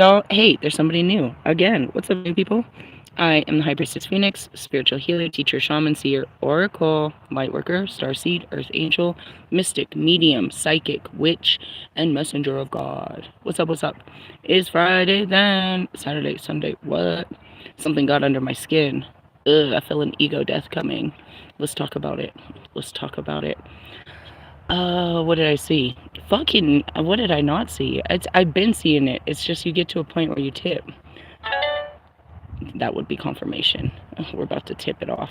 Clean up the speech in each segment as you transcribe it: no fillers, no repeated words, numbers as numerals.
y'all? Hey, there's somebody new. Again, what's up, new people? I am the High Priestess Phoenix, spiritual healer, teacher, shaman, seer, oracle, lightworker, starseed, earth angel, mystic, medium, psychic, witch, and messenger of God. What's up, what's up? It's Friday then. Saturday, Sunday, what? Something got under my skin. Ugh, I feel an ego death coming. Let's talk about it. Let's talk about it. What did I see? Fucking, what did I not see? I've been seeing it. It's just you get to a point where you tip. That would be confirmation. We're about to tip it off.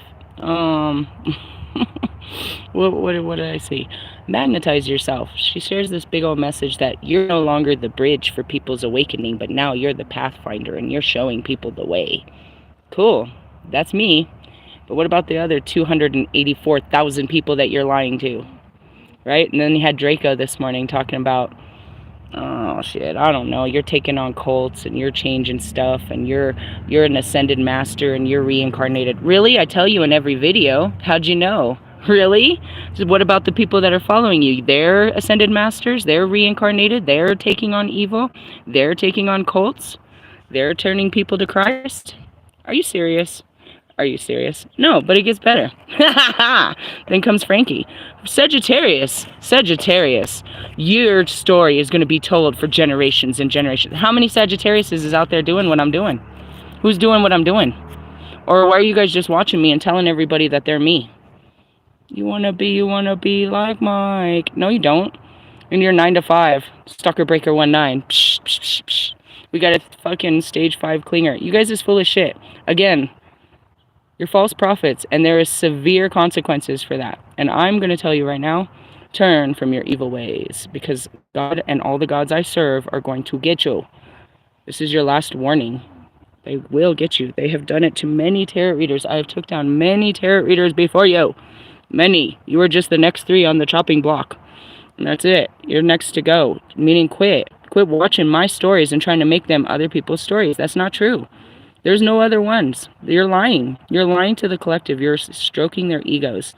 What did I see? Magnetize yourself. She shares this big old message that you're no longer the bridge for people's awakening, but now you're the pathfinder and you're showing people the way. Cool. That's me. But what about the other 284,000 people that you're lying to? Right? And then you had Draco this morning talking about, oh shit, I don't know, you're taking on cults and you're changing stuff and you're an ascended master and you're reincarnated. Really? I tell you in every video. How'd you know? Really? So what about the people that are following you? They're ascended masters, they're reincarnated, they're taking on evil, they're taking on cults, they're turning people to Christ. Are you serious? Are you serious? No, but it gets better. Then comes Frankie. Sagittarius, your story is going to be told for generations and generations. How many Sagittariuses is out there doing what I'm doing? Who's doing what I'm doing? Or why are you guys just watching me and telling everybody that they're me? You wanna be like Mike. No, you don't. And you're 9 to 5. Stalker Breaker 19. Psh, psh, psh, psh. We got a fucking stage 5 clinger. You guys is full of shit. Again, you're false prophets, and there is severe consequences for that. And I'm going to tell you right now, turn from your evil ways, because God and all the gods I serve are going to get you. This is your last warning. They will get you. They have done it to many tarot readers. I have took down many tarot readers before you. Many. You are just the next 3 on the chopping block. And that's it. You're next to go. Meaning quit. Quit watching my stories and trying to make them other people's stories. That's not true. There's no other ones. You're lying. You're lying to the collective. You're stroking their egos.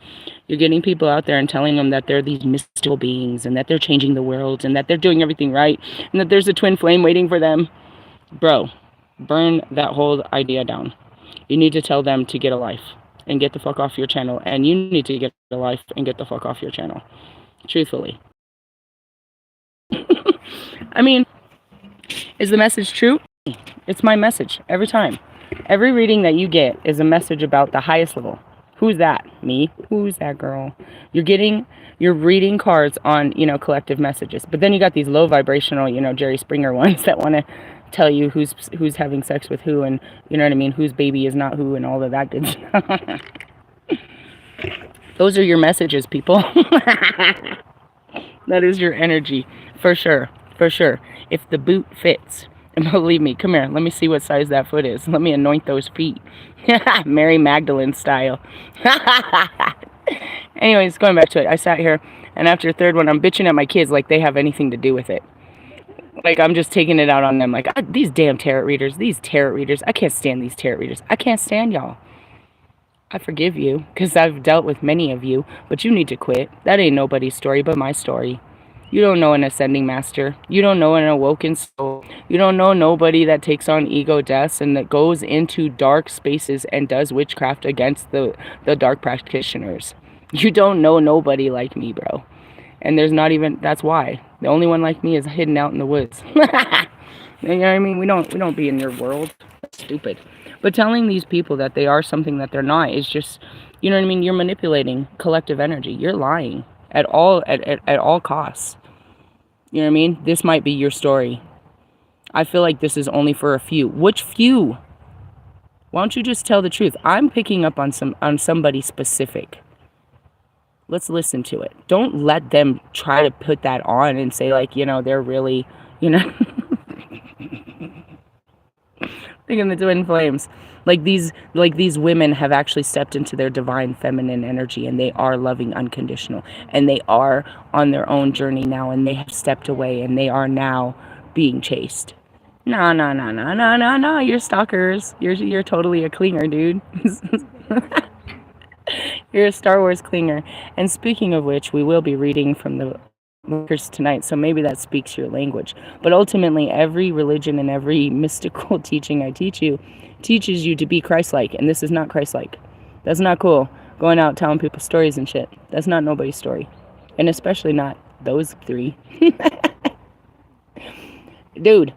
You're getting people out there and telling them that they're these mystical beings and that they're changing the world and that they're doing everything right and that there's a twin flame waiting for them. Bro, burn that whole idea down. You need to tell them to get a life and get the fuck off your channel. And you need to get a life and get the fuck off your channel. Truthfully. I mean, is the message true? It's my message every time. Every reading that you get is a message about the highest level. Who's that? Me? Who's that girl? You're reading cards on, collective messages. But then you got these low vibrational, Jerry Springer ones that want to tell you who's having sex with who and, you know what I mean, whose baby is not who and all of that good stuff. Those are your messages, people. That is your energy. For sure. For sure. If the boot fits. And believe me, come here, let me see what size that foot is. Let me anoint those feet. Mary Magdalene style. Anyways, going back to it, I sat here, and after the third one, I'm bitching at my kids like they have anything to do with it. Like, I'm just taking it out on them. Like, these damn tarot readers, I can't stand these tarot readers. I can't stand y'all. I forgive you, because I've dealt with many of you, but you need to quit. That ain't nobody's story but my story. You don't know an ascending master. You don't know an awoken soul. You don't know nobody that takes on ego deaths and that goes into dark spaces and does witchcraft against the dark practitioners. You don't know nobody like me, bro. And there's not even, that's why. The only one like me is hidden out in the woods. You know what I mean? We don't be in your world. That's stupid. But telling these people that they are something that they're not is just, you know what I mean? You're manipulating collective energy. You're lying at all costs. You know what I mean? This might be your story. I feel like this is only for a few. Which few? Why don't you just tell the truth? I'm picking up on somebody specific. Let's listen to it. Don't let them try to put that on and say like, they're really, thinking the twin flames. Like these women have actually stepped into their divine feminine energy, and they are loving unconditional, and they are on their own journey now, and they have stepped away, and they are now being chased. No, you're stalkers. You're totally a clinger, dude. You're a Star Wars clinger. And speaking of which, we will be reading from the workers tonight, so maybe that speaks your language. But ultimately, every religion and every mystical teaching I teach you teaches you to be Christ-like, and this is not Christ-like. That's not cool. Going out telling people stories and shit. That's not nobody's story, and especially not those three. Dude,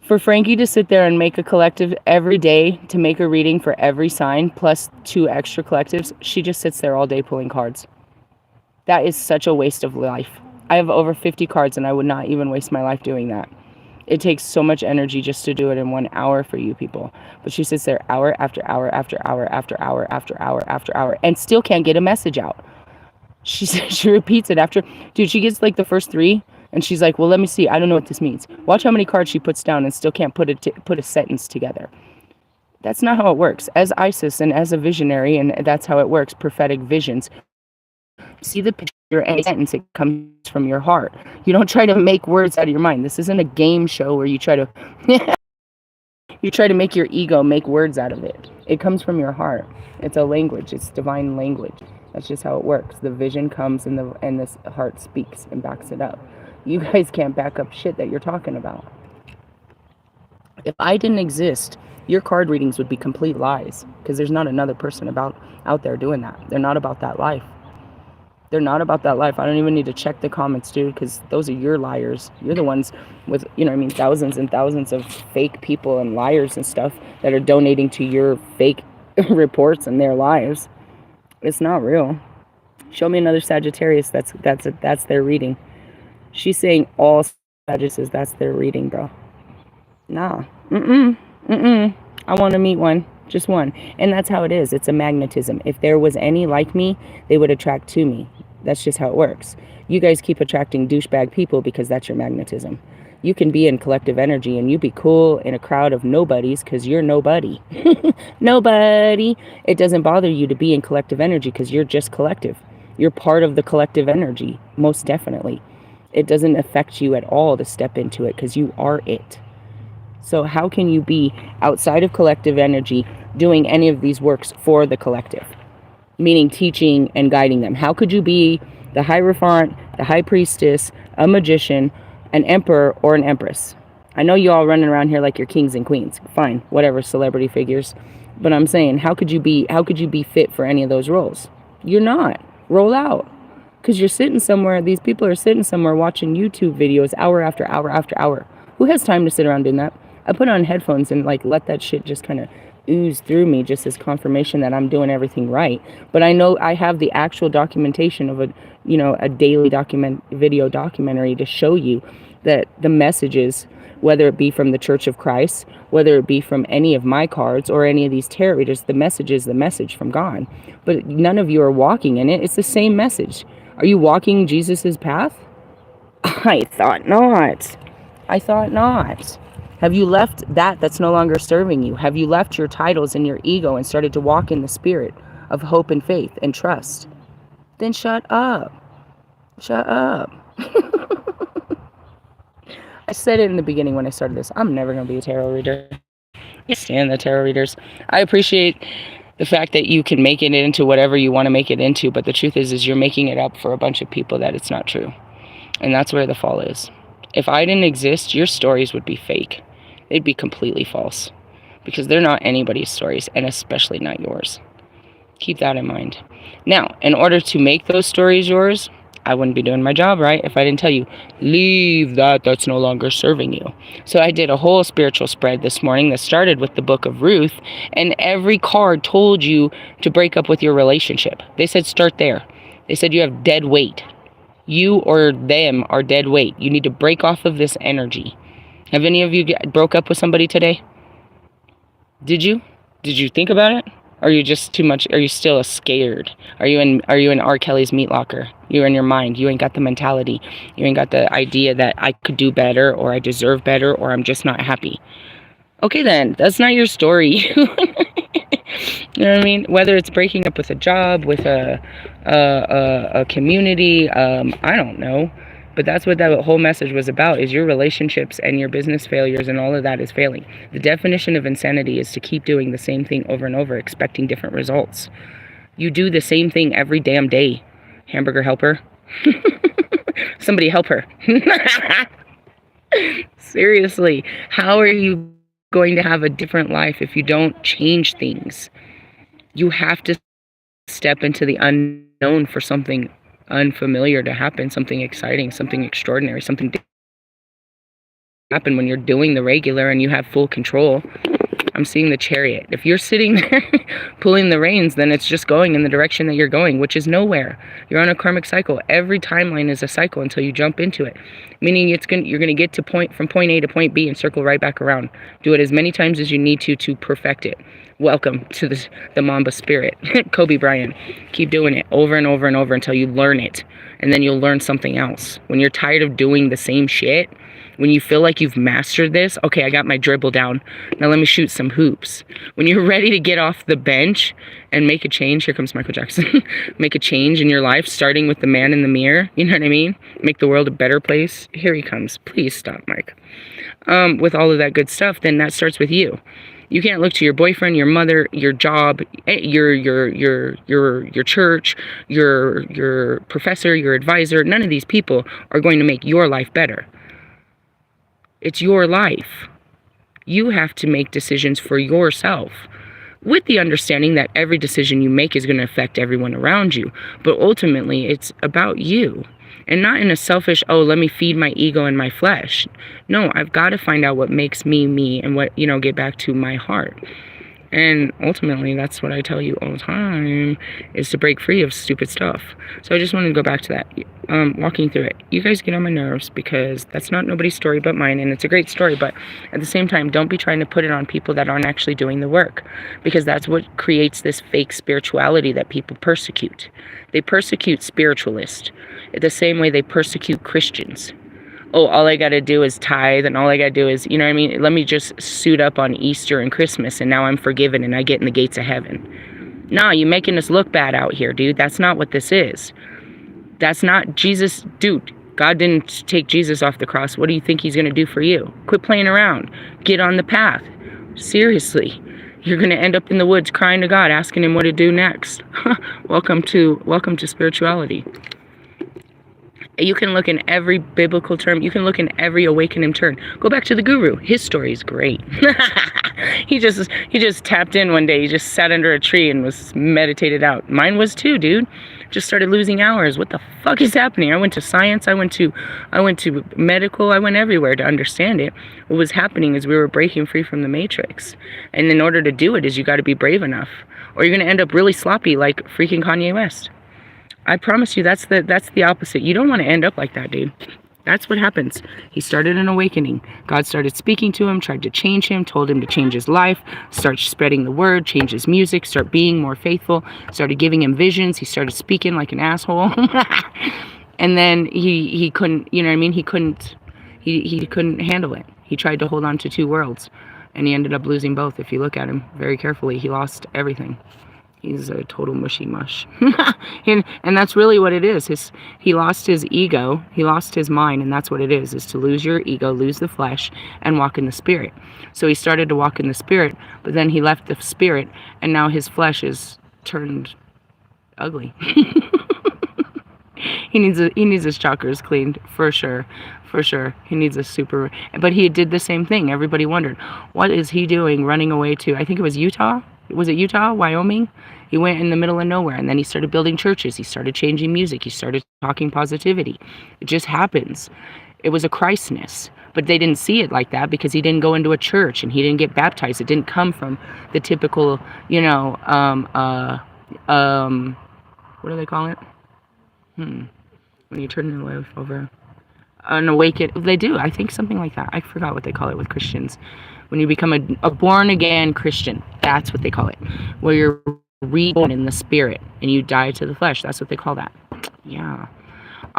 for Frankie to sit there and make a collective every day to make a reading for every sign plus 2 extra collectives, she just sits there all day pulling cards. That is such a waste of life. I have over 50 cards and I would not even waste my life doing that. It takes so much energy just to do it in 1 hour for you people. But she sits there hour after hour after hour after hour after hour after hour and still can't get a message out. She repeats it after. Dude, she gets like the first 3 and she's like, well, let me see. I don't know what this means. Watch how many cards she puts down and still can't put a sentence together. That's not how it works. As Isis and as a visionary, and that's how it works, prophetic visions, see the picture and sentence, it comes from your heart. You don't try to make words out of your mind. This isn't a game show where you try to make your ego make words out of it. It comes from your heart. It's a language. It's divine language. That's just how it works. The vision comes and this heart speaks and backs it up. You guys can't back up shit that you're talking about. If I didn't exist, your card readings would be complete lies, because there's not another person out there doing that. They're not about that life. They're not about that life. I don't even need to check the comments, dude, because those are your liars. You're the ones with, thousands and thousands of fake people and liars and stuff that are donating to your fake reports and their lives. It's not real. Show me another Sagittarius that's their reading. She's saying all Sagittarius, that's their reading, bro. Nah. I want to meet one. Just one. And that's how it is. It's a magnetism. If there was any like me, they would attract to me. That's just how it works. You guys keep attracting douchebag people because that's your magnetism. You can be in collective energy and you be cool in a crowd of nobodies because you're nobody. Nobody. It doesn't bother you to be in collective energy because you're just collective. You're part of the collective energy, most definitely. It doesn't affect you at all to step into it because you are it. So how can you be outside of collective energy doing any of these works for the collective? Meaning teaching and guiding them. How could you be the Hierophant, the High Priestess, a magician, an emperor, or an empress? I know you all running around here like you're kings and queens. Fine, whatever, celebrity figures. But I'm saying, how could you be fit for any of those roles? You're not. Roll out. Because you're sitting somewhere, these people are sitting somewhere watching YouTube videos hour after hour after hour. Who has time to sit around doing that? I put on headphones and let that shit just kind of ooze through me just as confirmation that I'm doing everything right. But I know I have the actual documentation of a daily video documentary to show you that the messages, whether it be from the Church of Christ, whether it be from any of my cards or any of these tarot readers, the message is the message from God. But none of you are walking in it. It's the same message. Are you walking Jesus's path? I thought not. Have you left that's no longer serving you? Have you left your titles and your ego and started to walk in the spirit of hope and faith and trust? Then shut up. Shut up. I said it in the beginning when I started this. I'm never going to be a tarot reader. I stand the tarot readers. I appreciate the fact that you can make it into whatever you want to make it into, but the truth is you're making it up for a bunch of people that it's not true. And that's where the fall is. If I didn't exist, your stories would be fake. They'd be completely false. Because they're not anybody's stories, and especially not yours. Keep that in mind. Now, in order to make those stories yours, I wouldn't be doing my job right if I didn't tell you, leave that's no longer serving you. So I did a whole spiritual spread this morning that started with the book of Ruth, and every card told you to break up with your relationship. They said start there. They said you have dead weight. You or them are dead weight. You need to break off of this energy. Have any of you broke up with somebody today? Did you? Did you think about it? Or are you just too much? Are you still scared? Are you in R. Kelly's meat locker? You're in your mind. You ain't got the mentality. You ain't got the idea that I could do better, or I deserve better, or I'm just not happy. Okay then, that's not your story. You know what I mean? Whether it's breaking up with a job, with a community, I don't know. But that's what that whole message was about, is your relationships and your business failures and all of that is failing. The definition of insanity is to keep doing the same thing over and over, expecting different results. You do the same thing every damn day, hamburger helper. Somebody help her. Seriously, how are you going to have a different life if you don't change things? You have to step into the unknown for something unfamiliar to happen, something exciting, something extraordinary, something happen when you're doing the regular and you have full control. I'm seeing the chariot. If you're sitting there pulling the reins, then it's just going in the direction that you're going, which is nowhere. You're on a karmic cycle. Every timeline is a cycle until you jump into it. Meaning you're going to get to from point A to point B and circle right back around. Do it as many times as you need to perfect it. Welcome to the Mamba spirit. Kobe Bryant. Keep doing it over and over and over until you learn it. And then you'll learn something else. When you're tired of doing the same shit, when you feel like you've mastered this, okay, I got my dribble down. Now let me shoot some hoops. When you're ready to get off the bench and make a change, here comes Michael Jackson, make a change in your life, starting with the man in the mirror, you know what I mean? Make the world a better place. Here he comes. Please stop, Mike. With all of that good stuff, then that starts with you. You can't look to your boyfriend, your mother, your job, your church, your professor, your advisor. None of these people are going to make your life better. It's your life. You have to make decisions for yourself with the understanding that every decision you make is going to affect everyone around you. But ultimately, it's about you. And not in a selfish, oh, let me feed my ego and my flesh. No, I've got to find out what makes me me and what, get back to my heart. And ultimately, that's what I tell you all the time, is to break free of stupid stuff. So I just wanted to go back to that, walking through it. You guys get on my nerves because that's not nobody's story but mine, and it's a great story, but at the same time, don't be trying to put it on people that aren't actually doing the work, because that's what creates this fake spirituality that people persecute. They persecute spiritualists the same way they persecute Christians. Oh, all I got to do is tithe, and all I got to do is, you know what I mean? Let me just suit up on Easter and Christmas, and now I'm forgiven, and I get in the gates of heaven. Nah, you're making us look bad out here, dude. That's not what this is. That's not Jesus. Dude, God didn't take Jesus off the cross. What do you think he's going to do for you? Quit playing around. Get on the path. Seriously. You're going to end up in the woods crying to God, asking him what to do next. Welcome to spirituality. You can look in every biblical term. You can look in every awakening term. Go back to the guru. His story is great. He just tapped in one day. He just sat under a tree and was meditated out. Mine was too, dude. Just started losing hours. What the fuck is happening? I went to science. I went to medical. I went everywhere to understand it. What was happening is we were breaking free from the matrix. And in order to do it is you got to be brave enough, or you're going to end up really sloppy like freaking Kanye West. I promise you, that's the opposite. You don't want to end up like that, dude. That's what happens. He started an awakening. God started speaking to him, tried to change him, told him to change his life, start spreading the word, change his music, start being more faithful, started giving him visions. He started speaking like an asshole. And then he couldn't, you know what I mean? He couldn't handle it. He tried to hold on to two worlds, and he ended up losing both. If you look at him very carefully, he lost everything. He's a total mushy mush. and that's really what it is. He lost his ego. He lost his mind. And that's what it is to lose your ego, lose the flesh, and walk in the spirit. So he started to walk in the spirit, but then he left the spirit, and now his flesh is turned ugly. He needs his chakras cleaned, for sure. For sure. He needs but he did the same thing. Everybody wondered, what is he doing running away to, I think it was Utah? Was it Utah? Wyoming? He went in the middle of nowhere, and then he started building churches. He started changing music. He started talking positivity. It just happens. It was a Christness. But they didn't see it like that because he didn't go into a church and he didn't get baptized. It didn't come from the typical, what do they call it? When you turn your life over. An awakened, they do, I think something like that. I forgot what they call it with Christians. When you become a born-again Christian, that's what they call it. Where you're reborn in the spirit and you die to the flesh. That's what they call that. Yeah.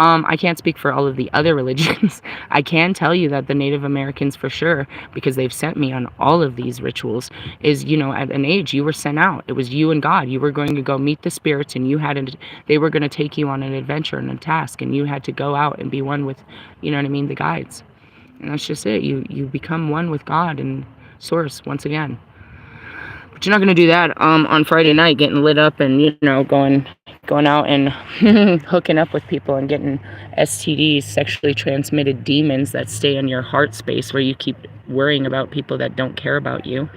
I can't speak for all of the other religions. I can tell you that the Native Americans, for sure, because they've sent me on all of these rituals, is, at an age you were sent out. It was you and God. You were going to go meet the spirits, and they were going to take you on an adventure and a task, and you had to go out and be one with, the guides. And that's just it. You become one with God and Source once again. But you're not going to do that on Friday night, getting lit up and, going going out and hooking up with people and getting STDs, sexually transmitted demons that stay in your heart space where you keep worrying about people that don't care about you.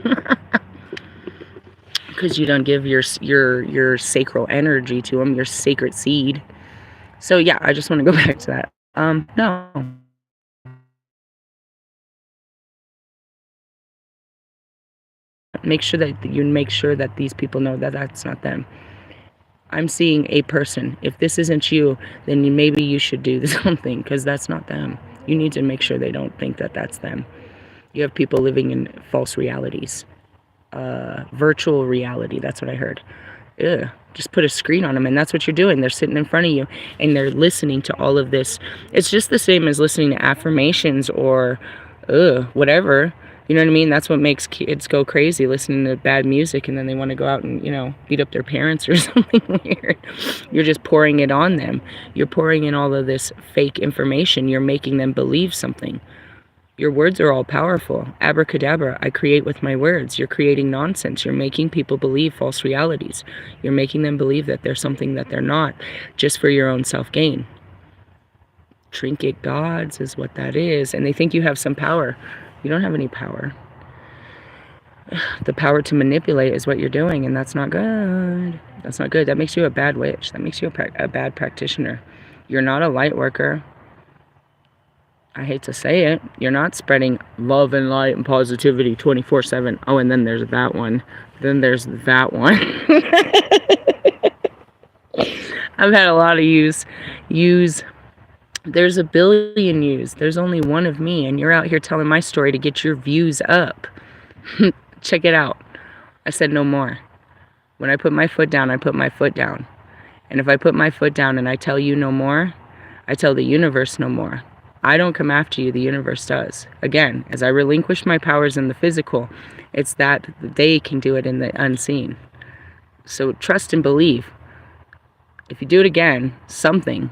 Because you don't give your sacral energy to them, your sacred seed. So yeah, I just want to go back to that. No. Make sure that these people know that that's not them. I'm seeing a person. If this isn't you, then maybe you should do something, because that's not them. You need to make sure they don't think that that's them. You have people living in false realities. Virtual reality, that's what I heard. Ugh. Just put a screen on them, and that's what you're doing. They're sitting in front of you, and they're listening to all of this. It's just the same as listening to affirmations or whatever. You know what I mean? That's what makes kids go crazy, listening to bad music, and then they want to go out and, beat up their parents or something weird. You're just pouring it on them. You're pouring in all of this fake information. You're making them believe something. Your words are all powerful. Abracadabra, I create with my words. You're creating nonsense. You're making people believe false realities. You're making them believe that they're something that they're not, just for your own self-gain. Trinket gods is what that is. And they think you have some power. You don't have any power. The power to manipulate is what you're doing, and that's not good. That's not good. That makes you a bad witch. That makes you a bad practitioner. You're not a light worker. I hate to say it. You're not spreading love and light and positivity 24/7. Oh, and then there's that one. Then there's that one. I've had a lot of use. There's a billion yous. There's only one of me, and you're out here telling my story to get your views up. Check it out. I said no more. When I put my foot down, I put my foot down. And if I put my foot down and I tell you no more, I tell the universe no more. I don't come after you, the universe does. Again, as I relinquish my powers in the physical, it's that they can do it in the unseen. So trust and believe. If you do it again, something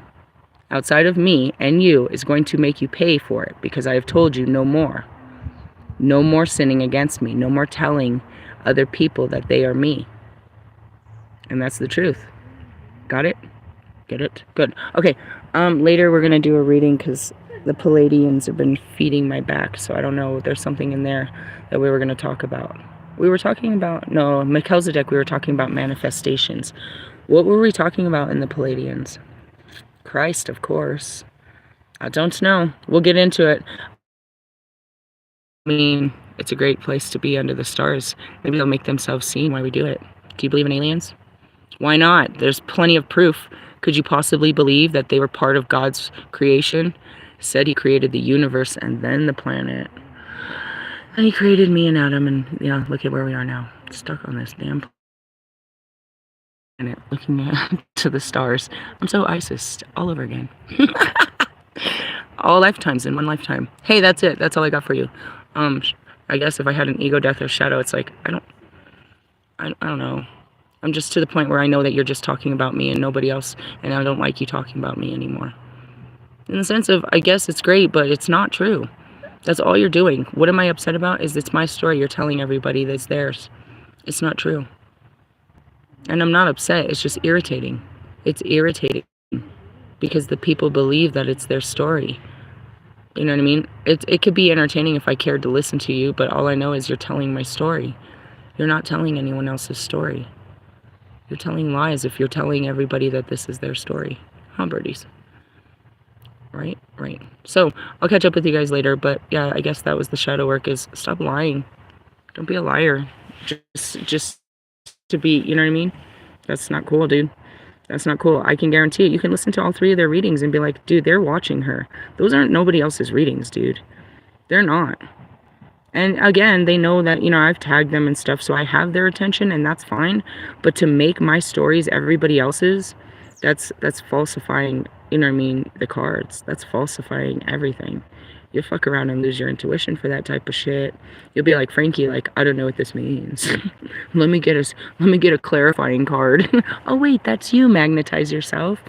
outside of me and you is going to make you pay for it, because I have told you no more. No more sinning against me. No more telling other people that they are me. And that's the truth. Got it? Get it? Good. Okay. Later we're going to do a reading, because the Palladians have been feeding my back, so I don't know. There's something in there that we were going to talk about. Melchizedek, we were talking about manifestations. What were we talking about in the Palladians? Christ, of course. I don't know. We'll get into it. I mean, it's a great place to be under the stars. Maybe they'll make themselves seen while we do it. Do you believe in aliens? Why not? There's plenty of proof. Could you possibly believe that they were part of God's creation? Said he created the universe and then the planet. And he created me and Adam, and look at where we are now. Stuck on this damn planet, looking to the stars. I'm so ISIS all over again. All lifetimes in one lifetime. Hey, that's it. That's all I got for you. I guess if I had an ego, death, or shadow, it's like, I don't know. I'm just to the point where I know that you're just talking about me and nobody else, and I don't like you talking about me anymore. In the sense of, I guess it's great, but it's not true. That's all you're doing. What am I upset about is it's my story. You're telling everybody that's theirs. It's not true. And I'm not upset. It's just irritating. It's irritating because the people believe that it's their story. You know what I mean? It could be entertaining if I cared to listen to you, but all I know is you're telling my story. You're not telling anyone else's story. You're telling lies if you're telling everybody that this is their story. Huh, birdies? Right. So, I'll catch up with you guys later, but yeah, I guess that was the shadow work, is stop lying. Don't be a liar. Just to be, you know what I mean? That's not cool, dude. That's not cool. I can guarantee it. You can listen to all 3 of their readings and be like, dude, they're watching her. Those aren't nobody else's readings, dude. They're not. And again, they know that, I've tagged them and stuff, so I have their attention, and that's fine. But to make my stories everybody else's, that's falsifying, the cards. That's falsifying everything. You'll fuck around and lose your intuition for that type of shit. You'll be like, Frankie, I don't know what this means. let me get a clarifying card. Oh wait, that's you. Magnetize yourself.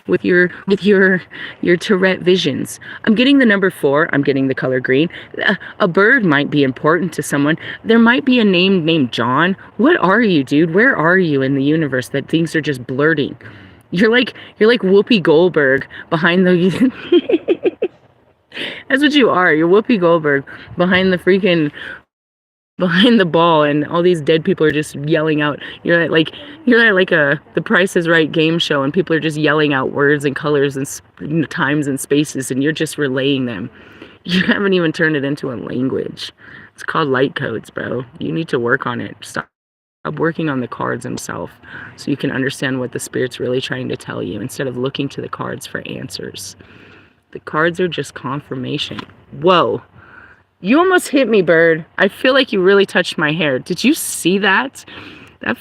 with your Tourette visions. I'm getting the number 4. I'm getting the color green. A bird might be important to someone. There might be a name named John. What are you, dude? Where are you in the universe that things are just blurting? You're like Whoopi Goldberg behind the. That's what you are. You're Whoopi Goldberg behind the freaking behind the ball, and all these dead people are just yelling out. You're at like a The Price is Right game show, and people are just yelling out words and colors and times and spaces, and you're just relaying them. You haven't even turned it into a language. It's called light codes, bro. You need to work on it. Stop working on the cards themselves so you can understand what the spirit's really trying to tell you instead of looking to the cards for answers. The cards are just confirmation. Whoa. You almost hit me, bird. I feel like you really touched my hair. Did you see that? That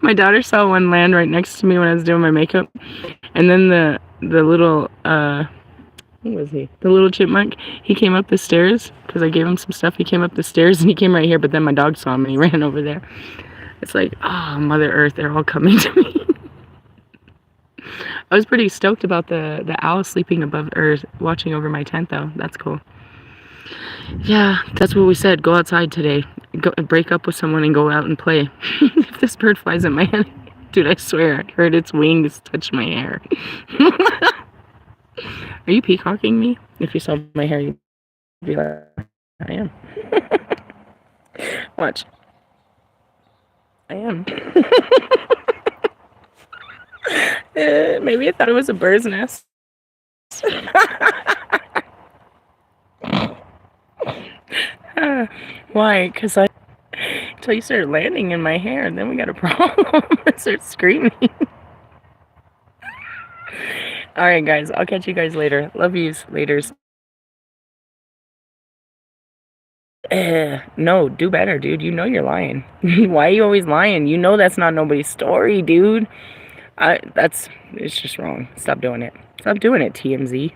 My daughter saw one land right next to me when I was doing my makeup. And then the little who was he? The little chipmunk. He came up the stairs because I gave him some stuff. He came up the stairs and he came right here, but then my dog saw him and he ran over there. It's like, oh, Mother Earth, they're all coming to me. I was pretty stoked about the owl sleeping above or watching over my tent, though. That's cool. Yeah, that's what we said. Go outside today. Go break up with someone and go out and play. If this bird flies at my head, dude, I swear I heard its wings touch my hair. Are you peacocking me? If you saw my hair, you'd be like, I am. Watch. I am. Maybe I thought it was a bird's nest. Why? Because until you start landing in my hair, and then we got a problem. I start screaming. All right, guys. I'll catch you guys later. Love yous. Laters. No, do better, dude. You know you're lying. Why are you always lying? You know that's not nobody's story, dude. It's just wrong. Stop doing it. Stop doing it, TMZ.